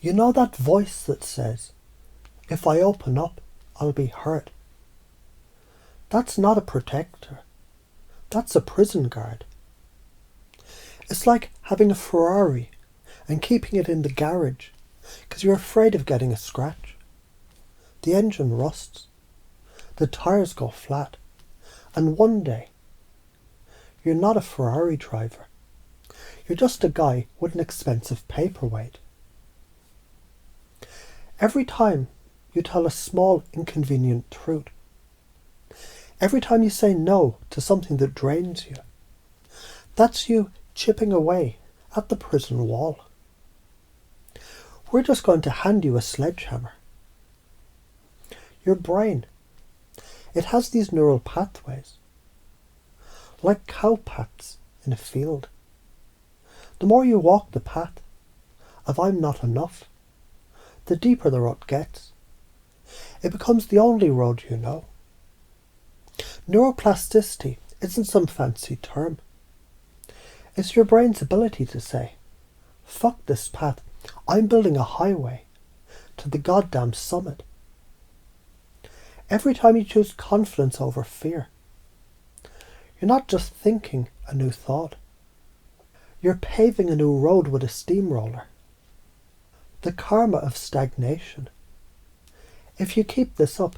You know that voice that says, if I open up, I'll be hurt. That's not a protector. That's a prison guard. It's like having a Ferrari and keeping it in the garage because you're afraid of getting a scratch. The engine rusts. The tires go flat. And one day, you're not a Ferrari driver. You're just a guy with an expensive paperweight. Every time you tell a small, inconvenient truth, every time you say no to something that drains you, that's you chipping away at the prison wall. We're just going to hand you a sledgehammer. Your brain, it has these neural pathways, like cow paths in a field. The more you walk the path of I'm not enough, the deeper the rut gets. It becomes the only road you know. Neuroplasticity isn't some fancy term. It's your brain's ability to say, fuck this path, I'm building a highway to the goddamn summit. Every time you choose confidence over fear, you're not just thinking a new thought. You're paving a new road with a steamroller. The karma of stagnation. If you keep this up,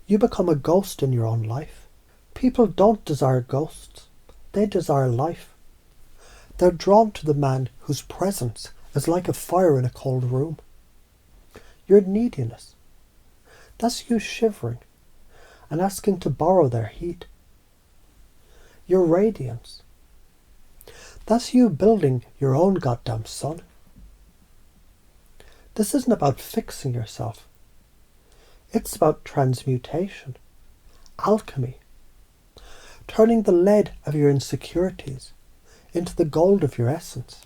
you become a ghost in your own life. People don't desire ghosts. They desire life. They're drawn to the man whose presence is like a fire in a cold room. Your neediness. That's you shivering and asking to borrow their heat. Your radiance. That's you building your own goddamn sun. This isn't about fixing yourself. It's about transmutation, alchemy, turning the lead of your insecurities into the gold of your essence.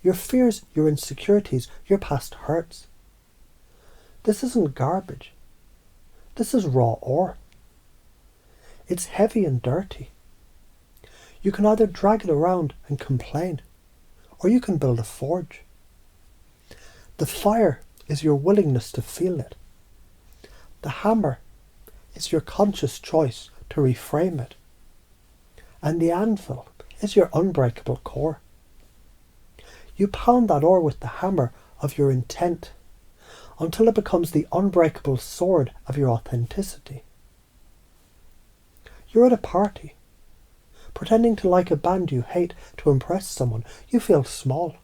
Your fears, your insecurities, your past hurts. This isn't garbage. This is raw ore. It's heavy and dirty. You can either drag it around and complain, or you can build a forge. The fire is your willingness to feel it. The hammer is your conscious choice to reframe it. And the anvil is your unbreakable core. You pound that ore with the hammer of your intent until it becomes the unbreakable sword of your authenticity. You're at a party, pretending to like a band you hate to impress someone. You feel small.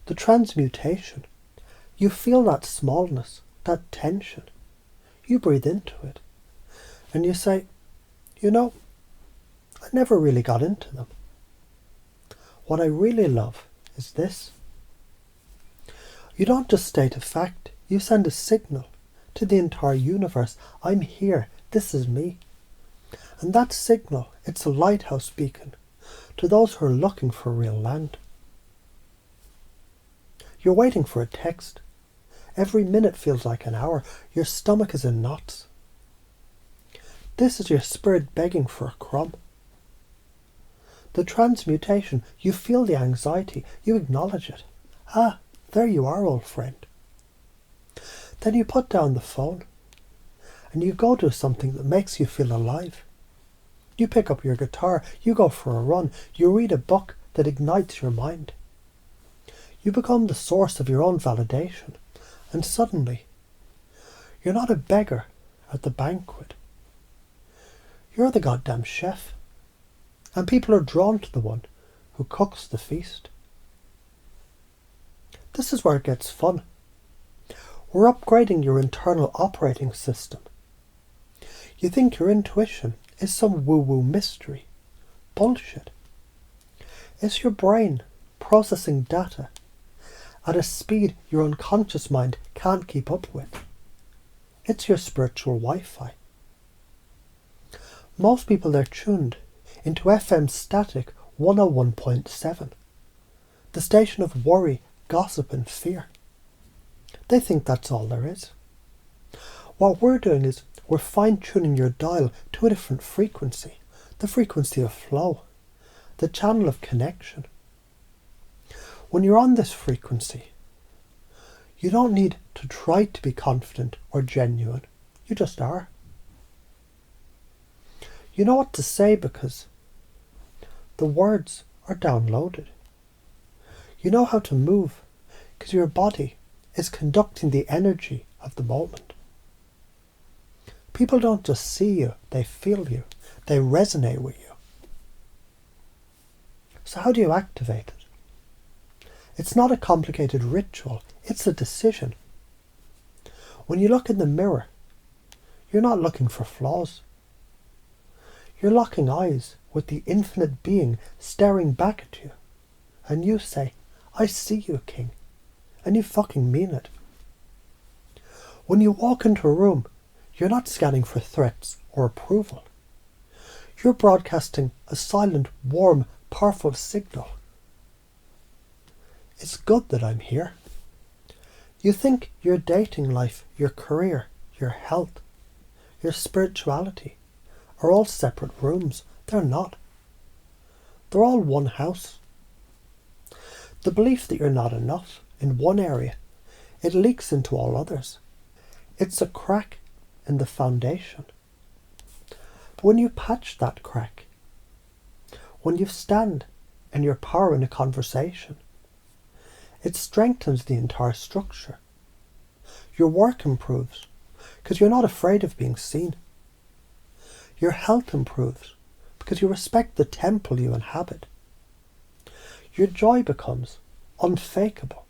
The transmutation. You feel that smallness, that tension. You breathe into it. And you say, you know, I never really got into them. What I really love is this. You don't just state a fact. You send a signal to the entire universe. I'm here. This is me. And that signal, it's a lighthouse beacon to those who are looking for real land. You're waiting for a text. Every minute feels like an hour. Your stomach is in knots. This is your spirit begging for a crumb. The transmutation, you feel the anxiety. You acknowledge it. Ah, there you are, old friend. Then you put down the phone and you go do something that makes you feel alive. You pick up your guitar, you go for a run, you read a book that ignites your mind. You become the source of your own validation, and suddenly, you're not a beggar at the banquet. You're the goddamn chef, and people are drawn to the one who cooks the feast. This is where it gets fun. We're upgrading your internal operating system. You think your intuition is some woo-woo mystery. Bullshit. It's your brain processing data at a speed your unconscious mind can't keep up with. It's your spiritual Wi-Fi. Most people are tuned into FM static 101.7, the station of worry, gossip and fear. They think that's all there is. What we're doing is we're fine-tuning your dial to a different frequency, the frequency of flow, the channel of connection. When you're on this frequency, you don't need to try to be confident or genuine. You just are. You know what to say because the words are downloaded. You know how to move because your body is conducting the energy of the moment. People don't just see you, they feel you. They resonate with you. So how do you activate it? It's not a complicated ritual, it's a decision. When you look in the mirror, you're not looking for flaws. You're locking eyes with the infinite being staring back at you. And you say, I see you, King. And you fucking mean it. When you walk into a room, you're not scanning for threats or approval. You're broadcasting a silent, warm, powerful signal. It's good that I'm here. You think your dating life, your career, your health, your spirituality are all separate rooms. They're not. They're all one house. The belief that you're not enough in one area, it leaks into all others. It's a crack in the foundation. But when you patch that crack, when you stand in your power in a conversation, it strengthens the entire structure. Your work improves because you're not afraid of being seen. Your health improves because you respect the temple you inhabit. Your joy becomes unshakable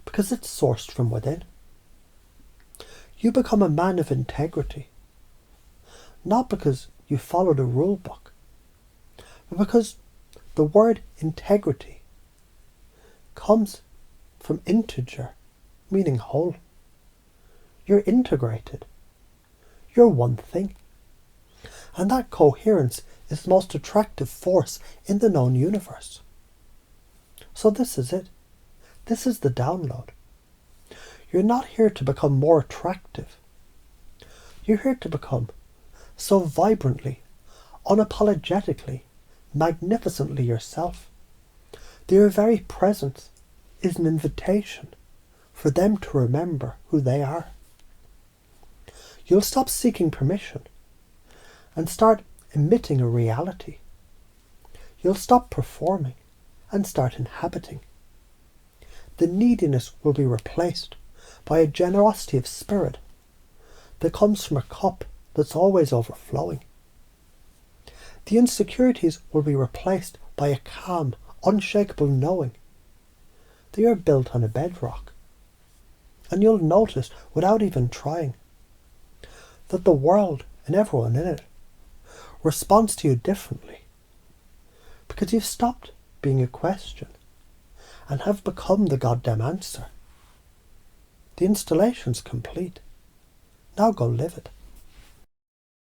because it's sourced from within. You become a man of integrity, not because you followed a rule book, but because the word integrity comes from integer, meaning whole. You're integrated. You're one thing. And that coherence is the most attractive force in the known universe. So this is it. This is the download. You're not here to become more attractive. You're here to become so vibrantly, unapologetically, magnificently yourself that your very presence is an invitation for them to remember who they are. You'll stop seeking permission and start emitting a reality. You'll stop performing and start inhabiting. The neediness will be replaced by a generosity of spirit that comes from a cup that's always overflowing. The insecurities will be replaced by a calm, unshakable knowing that you're built on a bedrock. And you'll notice, without even trying, that the world and everyone in it responds to you differently because you've stopped being a question and have become the goddamn answer. The installation's complete. Now go live it.